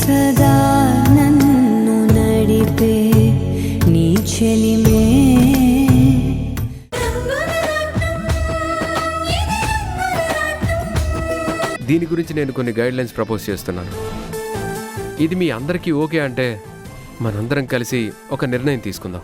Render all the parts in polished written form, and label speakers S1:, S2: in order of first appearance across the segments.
S1: సదా నన్ను నడిపే నీ చెలిమే.
S2: దీని గురించి నేను కొన్ని గైడ్లైన్స్ ప్రపోజ్ చేస్తున్నాను. ఇది మీ అందరికీ ఓకే అంటే మనందరం కలిసి ఒక నిర్ణయం తీసుకుందాం.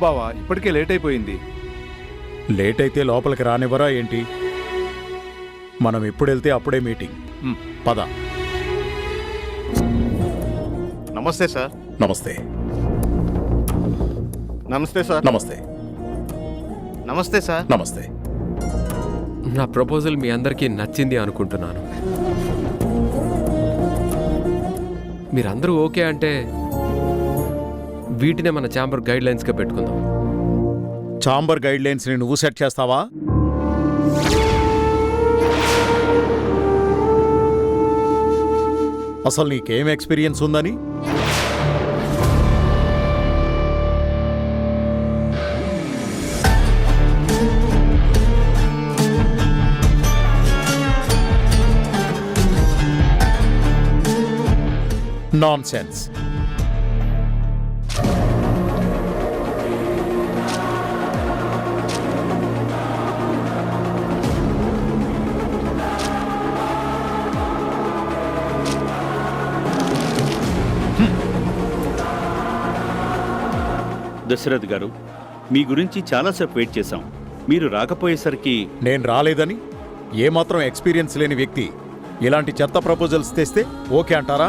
S3: బావా, ఇప్పటికే లేట్ అయిపోయింది.
S4: లేట్ అయితే లోపలికి రానివ్వరా ఏంటి? మనం ఎప్పుడు వెళ్తే అప్పుడే మీటింగ్. పద.
S3: నమస్తే సార్.
S4: నమస్తే.
S3: నమస్తే సార్.
S4: నమస్తే.
S3: నమస్తే సార్.
S4: నమస్తే.
S2: నా ప్రపోజల్ మీ అందరికీ నచ్చింది అనుకుంటున్నాను. మీరందరూ ఓకే అంటే వీటినే మన ఛాంబర్ గైడ్లైన్స్గా పెట్టుకుందాం.
S4: ఛాంబర్ గైడ్లైన్స్ని నువ్వు సెట్ చేస్తావా? అసలు నీకేం ఎక్స్పీరియన్స్ ఉందని? Non sense.
S5: దశరథ్ గారు, మీ గురించి చాలాసేపు వెయిట్ చేశాం. మీరు రాకపోయేసరికి
S4: నేను రాలేదని ఏమాత్రం ఎక్స్పీరియన్స్ లేని వ్యక్తి ఇలాంటి చెత్త ప్రపోజల్స్ తెస్తే ఓకే అంటారా?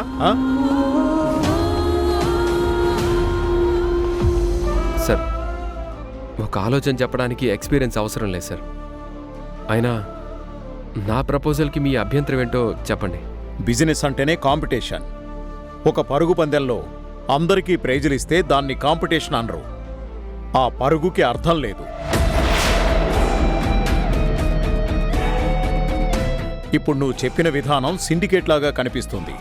S2: సార్, ఒక ఆలోచన చెప్పడానికి ఎక్స్పీరియన్స్ అవసరం లేదు సార్. అయినా నా ప్రపోజల్కి మీ అభ్యంతరం ఏంటో చెప్పండి.
S4: బిజినెస్ అంటేనే కాంపిటీషన్. ఒక పరుగు పందెంలో అందరికీ ప్రైజులు ఇస్తే దాన్ని కాంపిటీషన్ అనరు. ఆ పరుగుకి అర్థం లేదు. ఇప్పుడు నువ్వు చెప్పిన విధానం సిండికేట్ లాగా కనిపిస్తుంది.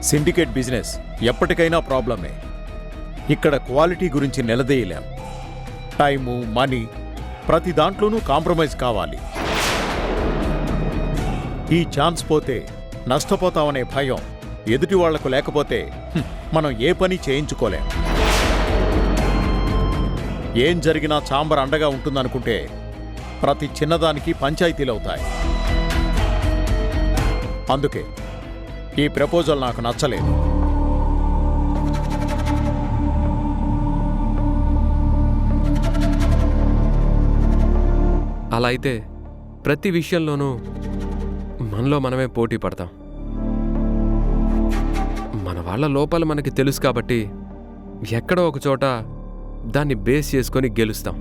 S4: సిండికేట్ బిజినెస్ ఎప్పటికైనా ప్రాబ్లమే. ఇక్కడ క్వాలిటీ గురించి నిలదీయలేం. టైము, మనీ ప్రతి దాంట్లోనూ కాంప్రమైజ్ కావాలి. ఈ ఛాన్స్ పోతే నష్టపోతామనే భయం ఎదుటి వాళ్లకు లేకపోతే మనం ఏ పని చేయించుకోలేం. ఏం జరిగినా ఛాంబర్ అండగా ఉంటుందనుకుంటే ప్రతి చిన్నదానికి పంచాయతీలవుతాయి. అందుకే ఈ ప్రపోజల్ నాకు నచ్చలేదు.
S2: అలా అయితే ప్రతి విషయంలోనూ మనలో మనమే పోటీ పడతాం. మన వాళ్ళ లోపాలు మనకి తెలుసు కాబట్టి ఎక్కడో ఒక చోట దాన్ని బేస్ చేసుకొని గెలుస్తాం.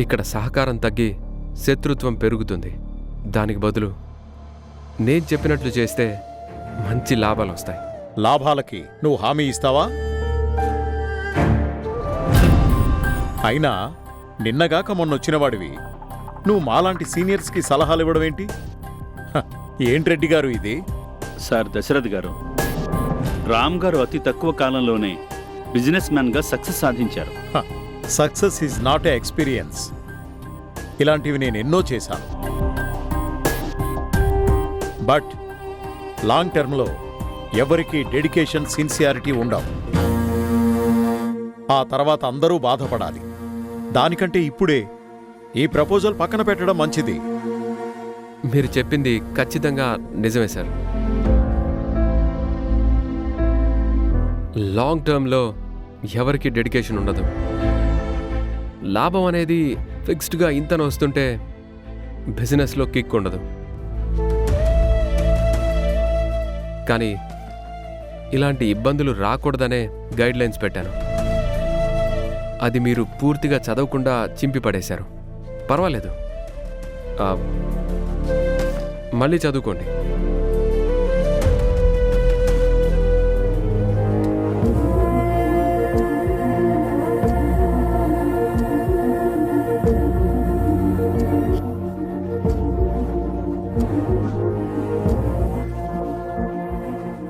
S2: ఇక్కడ సహకారం తగ్గి శత్రుత్వం పెరుగుతుంది. దానికి బదులు నేను చెప్పినట్లు చేస్తే మంచి లాభాలు వస్తాయి.
S4: లాభాలకి నువ్వు హామీ ఇస్తావా? అయినా నిన్నగాక మొన్నొచ్చినవాడివి నువ్వు మాలాంటి సీనియర్స్కి సలహాలు ఇవ్వడమేంటి? ఏంటి రెడ్డి గారు ఇది?
S5: సార్ దశరథ్ గారు, రామ్ గారు అతి తక్కువ కాలంలోనే బిజినెస్ మ్యాన్గా సక్సెస్ సాధించారు.
S4: Success is not a experience. ఇలాంటివి నేను ఎన్నో చేశాను. బట్ లాంగ్ టర్మ్లో ఎవరికీ డెడికేషన్ సిన్సియారిటీ ఉండవు. ఆ తర్వాత అందరూ బాధపడాలి. దానికంటే ఇప్పుడే ఈ ప్రపోజల్ పక్కన పెట్టడం మంచిది.
S2: మీరు చెప్పింది ఖచ్చితంగా నిజమే సార్. లాంగ్ టర్మ్లో ఎవరికి డెడికేషన్ ఉండదు. లాభం అనేది ఫిక్స్డ్గా ఇంతను వస్తుంటే బిజినెస్లో కిక్ ఉండదు. కానీ ఇలాంటి ఇబ్బందులు రాకూడదనే గైడ్లైన్స్ పెట్టాను. అది మీరు పూర్తిగా చదవకుండా చింపి పడేశారు. పర్వాలేదు, మళ్ళీ చదువుకోండి.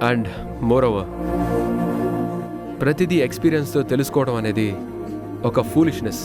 S2: అండ్ మోరోవర్, ప్రతిదీ ఎక్స్పీరియన్స్తో తెలుసుకోవడం అనేది ఒక ఫూలిష్నెస్.